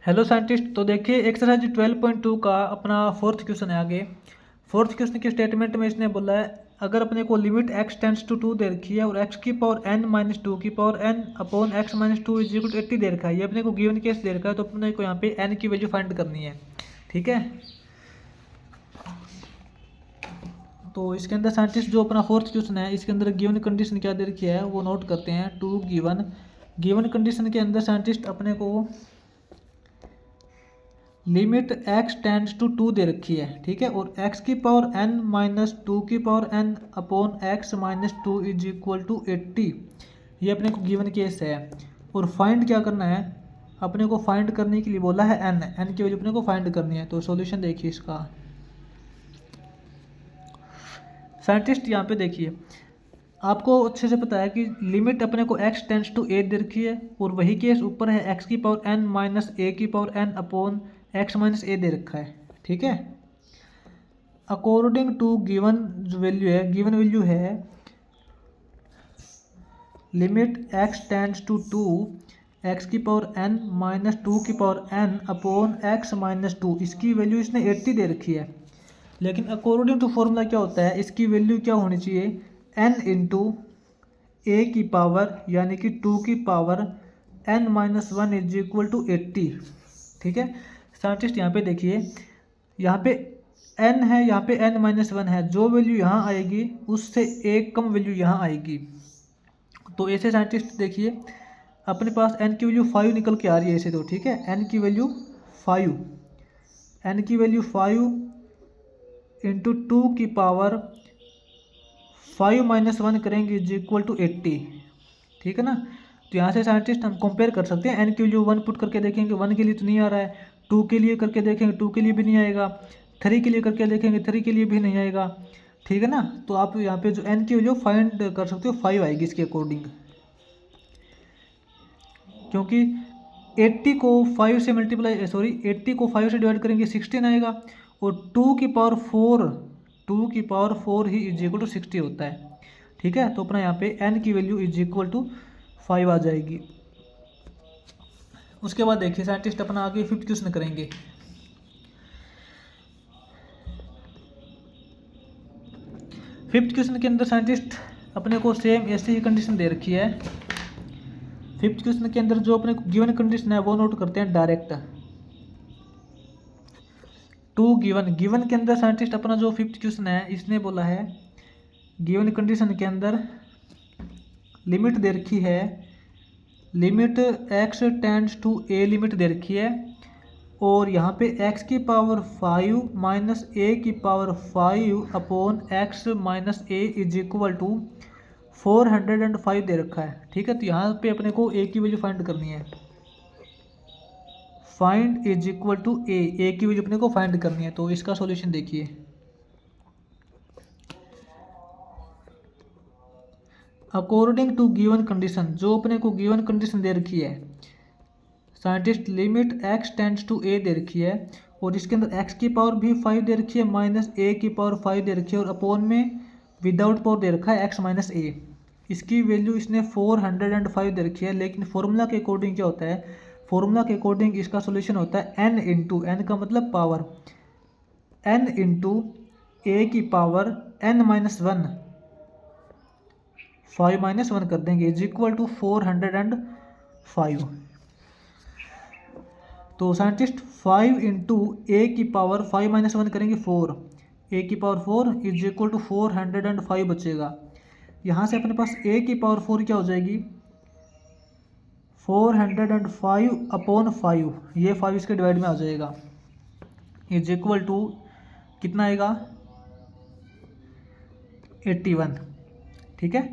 Hello scientist. तो देखिए exercise 12.2 का अपना फोर्थ क्वेश्चन है आगे। फोर्थ क्वेश्चन के स्टेटमेंट में इसने बोला है अगर अपने को लिमिट x टेंड्स टू 2 दे रखी है और x की पावर n माइनस टू की power n upon x minus two is equal to 80 दे रखा है। ये अपने को गिवन केस दे रखा है तो अपने को यहाँ पे n की वैल्यू फाइंड करनी है। ठीक है, तो इसके अंदर साइंटिस्ट जो अपना फोर्थ क्वेश्चन है इसके अंदर गिवन कंडीशन क्या दे रखी है वो नोट करते हैं। टू गिवन गिवन कंडीशन के अंदर साइंटिस्ट अपने को लिमिट x टेंड्स टू 2 दे रखी है। ठीक है, और x की पावर n माइनस टू की power n upon x minus two is equal to 80। ये अपने को गिवन केस है और फाइंड क्या करना है, अपने को फाइंड करने के लिए बोला है n की वैल्यू अपने को फाइंड करनी है। तो सॉल्यूशन देखिए इसका साइंटिस्ट यहाँ पे देखिए, आपको अच्छे से पता है कि लिमिट अपने को x टेंड्स टू a दे रखी है और वही केस ऊपर है x की पावर n माइनस a की power n upon x minus a दे रखा है। ठीक है, अकॉर्डिंग टू गिवन जो वैल्यू है, गिवन वैल्यू है limit x tends to 2 x की पावर n माइनस टू की power n upon x minus two, इसकी वैल्यू इसने 80 दे रखी है। लेकिन अकॉर्डिंग टू फॉर्मूला क्या होता है, इसकी वैल्यू क्या होनी चाहिए, n इंटू ए की पावर यानी कि 2 की power n minus one is equal to 80। ठीक है, साइंटिस्ट यहाँ पे देखिए, यहाँ पे n है, यहाँ पे n माइनस वन है, जो वैल्यू यहाँ आएगी उससे एक कम वैल्यू यहाँ आएगी। तो ऐसे साइंटिस्ट देखिए अपने पास n की वैल्यू 5 निकल के आ रही है ऐसे। तो ठीक है, n की वैल्यू 5, n की वैल्यू 5 इंटू टू की पावर 5 माइनस वन करेंगे इज इक्वल टू 80। ठीक है ना, तो यहाँ से साइंटिस्ट हम कंपेयर कर सकते हैं। n की वैल्यू 1 पुट करके देखेंगे, 1 के लिए तो नहीं आ रहा है, 2 के लिए करके देखेंगे 2 के लिए भी नहीं आएगा, 3 के लिए करके देखेंगे 3 के लिए भी नहीं आएगा। ठीक है ना, तो आप यहाँ पे जो n की वैल्यू फाइंड कर सकते हो 5 आएगी इसके अकॉर्डिंग, क्योंकि 80 को 5 से मल्टीप्लाई 80 को 5 से डिवाइड करेंगे 16 आएगा और 2 की पावर 4 ही इज इक्वल टू 60 होता है। ठीक है, तो अपना यहाँ पे n की वैल्यू इज इक्वल टू 5 आ जाएगी। उसके बाद देखिए साइंटिस्ट अपना आगे फिफ्थ क्वेश्चन करेंगे। फिफ्थ क्वेश्चन के अंदर साइंटिस्ट अपने को सेम ऐसी ही कंडीशन दे रखी है। फिफ्थ क्वेश्चन के अंदर जो अपने को गिवन कंडीशन है वो नोट करते हैं डायरेक्ट। टू गिवन के अंदर साइंटिस्ट अपना जो फिफ्थ क्वेश्चन है इसने बोला है गिवन कंडीशन के अंदर लिमिट दे रखी है, limit x tends to a limit दे रखी है और यहाँ पे x की पावर 5 माइनस a की power 5 upon x minus a is equal to 405 दे रखा है। ठीक है, तो यहाँ पे अपने को a की वैल्यू फाइंड करनी है। Find is equal to a की वैल्यू अपने को फाइंड करनी है। तो इसका सॉल्यूशन देखिए, अकॉर्डिंग टू गिवन कंडीशन, जो अपने को गिवन कंडीशन दे रखी है scientist, limit x tends to a दे रखी है और इसके अंदर x की पावर भी 5 दे रखी है माइनस a की पावर 5 दे रखी है और अपॉन में विदाउट पावर दे रखा है x माइनस a। इसकी वैल्यू इसने 405 दे रखी है। लेकिन फॉर्मूला के अकॉर्डिंग क्या होता है, फॉर्मूला के अकॉर्डिंग इसका सोल्यूशन होता है n इंटू, n का मतलब पावर, n इंटू ए की power n minus one, 5 minus one कर देंगे इज इक्वल टू 405। तो साइंटिस्ट 5 इंटू ए की पावर 5 माइनस वन करेंगे 4, ए की पावर 4 इज इक्वल टू 405 बचेगा। यहाँ से अपने पास ए की पावर 4 क्या हो जाएगी, 405 अपॉन 5, ये 5 इसके डिवाइड में आ जाएगा इज इक्वल टू कितना आएगा 81। ठीक है,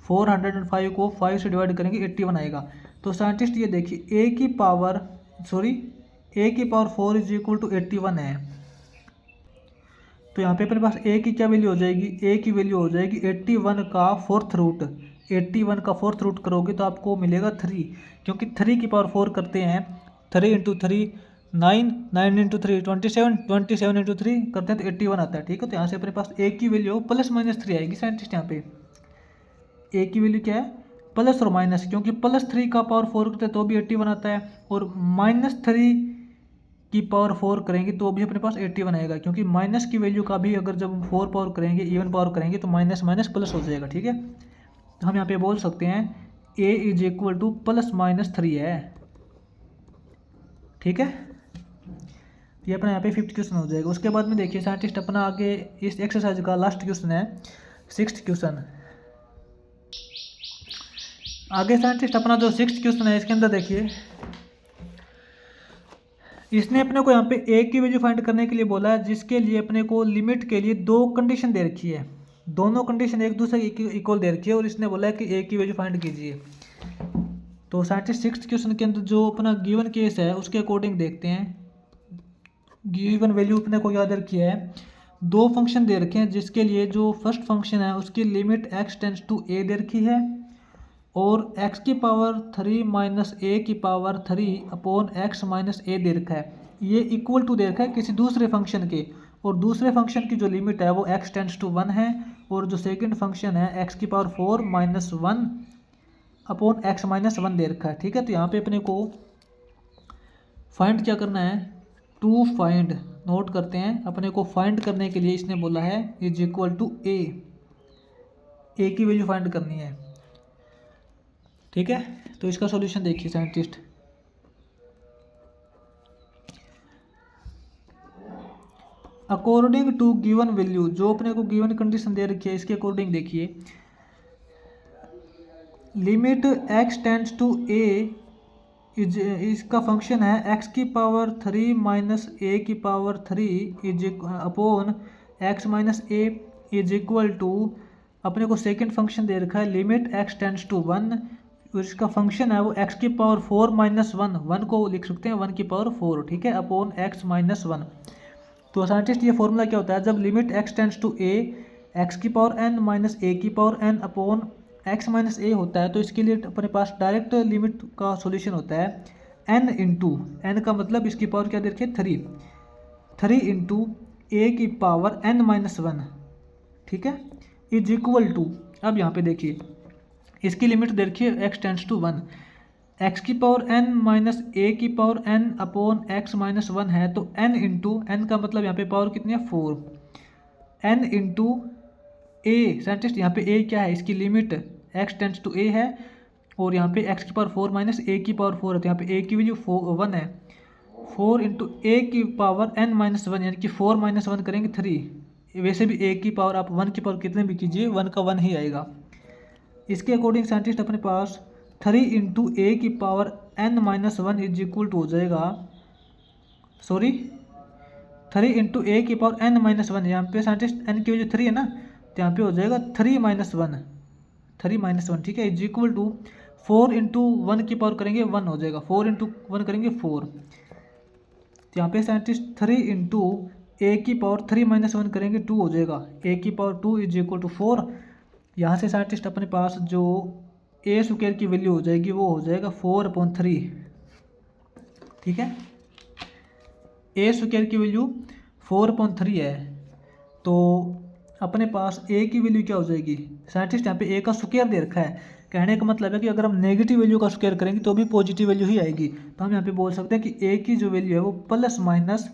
405 को 5 से डिवाइड करेंगे 81 आएगा। तो साइंटिस्ट ये देखिए ए की पावर 4 इज इक्वल टू 81 है। तो यहाँ पे अपने पास ए की क्या वैल्यू हो जाएगी, ए की वैल्यू हो जाएगी 81 का फोर्थ रूट। 81 का फोर्थ रूट करोगे तो आपको मिलेगा 3, क्योंकि 3 की पावर 4 करते हैं, 3 इंटू 3 9, 9 इंटू 3 27, 27 इंटू 3 करते हैं तो 81 आता है। ठीक है, तो यहाँ से अपने पास ए की वैल्यू प्लस माइनस 3 आएगी साइंटिस्ट। यहाँ पे ए की वैल्यू क्या है, प्लस और माइनस, क्योंकि प्लस 3 का पावर 4 करते हैं तो भी 81 आता है और माइनस 3 की पावर 4 करेंगे तो भी अपने पास 81 आएगा, क्योंकि माइनस की वैल्यू का भी अगर जब 4 पावर करेंगे, इवन पावर करेंगे तो माइनस माइनस प्लस हो जाएगा। ठीक है, तो हम यहाँ पे बोल सकते हैं a इज इक्वल टू ±3 है। ठीक है, ये अपना यहाँ पे 5th क्वेश्चन हो जाएगा। उसके बाद में देखिए साइंटिस्ट अपना आगे इस एक्सरसाइज का लास्ट क्वेश्चन है 6th क्वेश्चन। आगे साइंटिस्ट अपना जो 6th क्वेश्चन है इसके अंदर देखिए इसने अपने को यहाँ पे ए की वैल्यू फाइंड करने के लिए बोला है, जिसके लिए अपने को लिमिट के लिए 2 कंडीशन दे रखी है। दोनों कंडीशन एक दूसरे इक्वल दे रखी है और इसने बोला है कि ए की वैल्यू फाइंड कीजिए। तो साइंटिस्ट 6th क्वेश्चन के अंदर जो अपना गिवन केस है उसके अकॉर्डिंग देखते हैं। गिवन वैल्यू अपने को याद रखी है, 2 फंक्शन दे रखे हैं, जिसके लिए जो फर्स्ट फंक्शन है उसकी limit x tends to a दे रखी है और x की पावर 3 माइनस a की power 3 upon x minus a दे रखा है। ये इक्वल टू दे रखा है किसी दूसरे फंक्शन के, और दूसरे फंक्शन की जो लिमिट है वो x टेंड्स टू 1 है, और जो सेकंड फंक्शन है x की power 4 minus 1 upon x minus 1 दे रखा है। ठीक है, तो यहाँ पे अपने को फाइंड क्या करना है, टू फाइंड नोट करते हैं। अपने को फाइंड करने के लिए इसने बोला है इज इक्वल टू ए की वैल्यू फाइंड करनी है। ठीक है, तो इसका सॉल्यूशन देखिए scientist. According to given value, जो अपने को गिवन कंडीशन दे रखी है इसके अकॉर्डिंग देखिए, limit x tends to a इसका फंक्शन है x की पावर 3 माइनस a की power 3 is upon x minus a is equal to, अपने को सेकंड फंक्शन दे रखा है लिमिट x टेंड्स टू 1, और इसका फंक्शन है वो x की पावर 4 माइनस 1 को लिख सकते हैं 1 की पावर 4। ठीक है, अपॉन x माइनस 1। तो साइंटिस्ट ये फॉर्मूला क्या होता है, जब limit x tends to a x की पावर n माइनस a की power n upon x minus a होता है, तो इसके लिए अपने पास डायरेक्ट लिमिट का सॉल्यूशन होता है n इंटू, एन का मतलब इसकी पावर क्या दे रखी है 3 इंटू ए की पावर n माइनस 1। ठीक है, इज इक्वल टू, अब यहाँ पे देखिए इसकी लिमिट दे रखी है x टेंड्स टू 1, x की पावर n माइनस ए की power n upon x minus 1 है, तो n इंटू, n का मतलब यहाँ पे पावर कितनी है 4, n इंटू ए। साइंटिस्ट यहाँ पे ए क्या है, इसकी limit x tends to a है, और यहाँ पे x की पावर 4 माइनस a की पावर 4 है, तो यहाँ पे a की वैल्यू 1 है। 4 इंटू a की पावर n माइनस 1, यानी कि 4 माइनस 1 करेंगे 3। वैसे भी a की पावर आप 1 की पावर कितने भी कीजिए 1 का 1 ही आएगा। इसके अकॉर्डिंग साइंटिस्ट अपने पास 3 इंटू ए की power n minus 1 is equal to हो जाएगा, सॉरी 3 इंटू ए की पावर n माइनस 1, यहाँ पे साइंटिस्ट n की वैल्यू 3 है ना, तो यहाँ पे हो जाएगा 3 माइनस 1। ठीक है, इज इक्वल टू 4 इंटू 1 की पावर करेंगे 1 हो जाएगा, 4 इंटू 1 करेंगे 4। तो यहाँ पे साइंटिस्ट 3 इंटू ए की पावर 3 माइनस 1 करेंगे 2 हो जाएगा, ए की पावर 2 इज इक्वल टू 4। यहाँ से साइंटिस्ट अपने पास जो ए स्क्वायर की वैल्यू हो जाएगी वो हो जाएगा 4/3। ठीक है, ए स्क्वायर की वैल्यू 4/3 है, तो अपने पास ए की वैल्यू क्या हो जाएगी, साइंटिस्ट यहाँ पे ए का स्क्वायर दे रखा है, कहने का मतलब है कि अगर हम नेगेटिव वैल्यू का स्क्वायर करेंगे तो भी पॉजिटिव वैल्यू ही आएगी। तो हम यहाँ पे बोल सकते हैं कि ए की जो वैल्यू है वो प्लस माइनस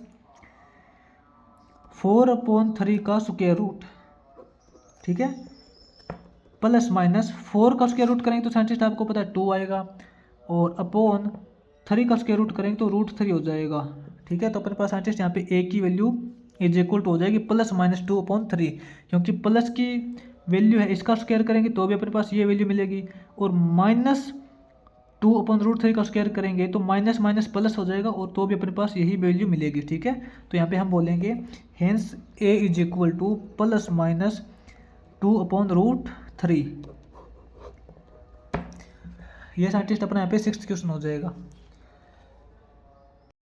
4/3 का स्क्वायर रूट। ठीक है, प्लस माइनस 4 का स्क्वायर रूट करेंगे तो साइंटिस्ट आपको पता है 2 आएगा, और अपॉन 3 का स्क्वायर रूट करेंगे तो √3 हो जाएगा। ठीक है, तो अपने पास साइंटिस्ट यहाँ पे ए की वैल्यू इज इक्वल टू हो जाएगी प्लस माइनस 2/3, क्योंकि प्लस की वैल्यू है इसका स्क्वायर करेंगे तो भी अपने पास ये वैल्यू मिलेगी, और माइनस 2/√3 का स्क्वायर करेंगे तो माइनस माइनस प्लस हो जाएगा, और तो भी अपने पास यही वैल्यू मिलेगी। ठीक है, तो यहाँ पे हम बोलेंगे hence A is equal two plus minus 2/√3। ये साइंटिस्ट अपना यहाँ पे 6th क्वेश्चन हो जाएगा।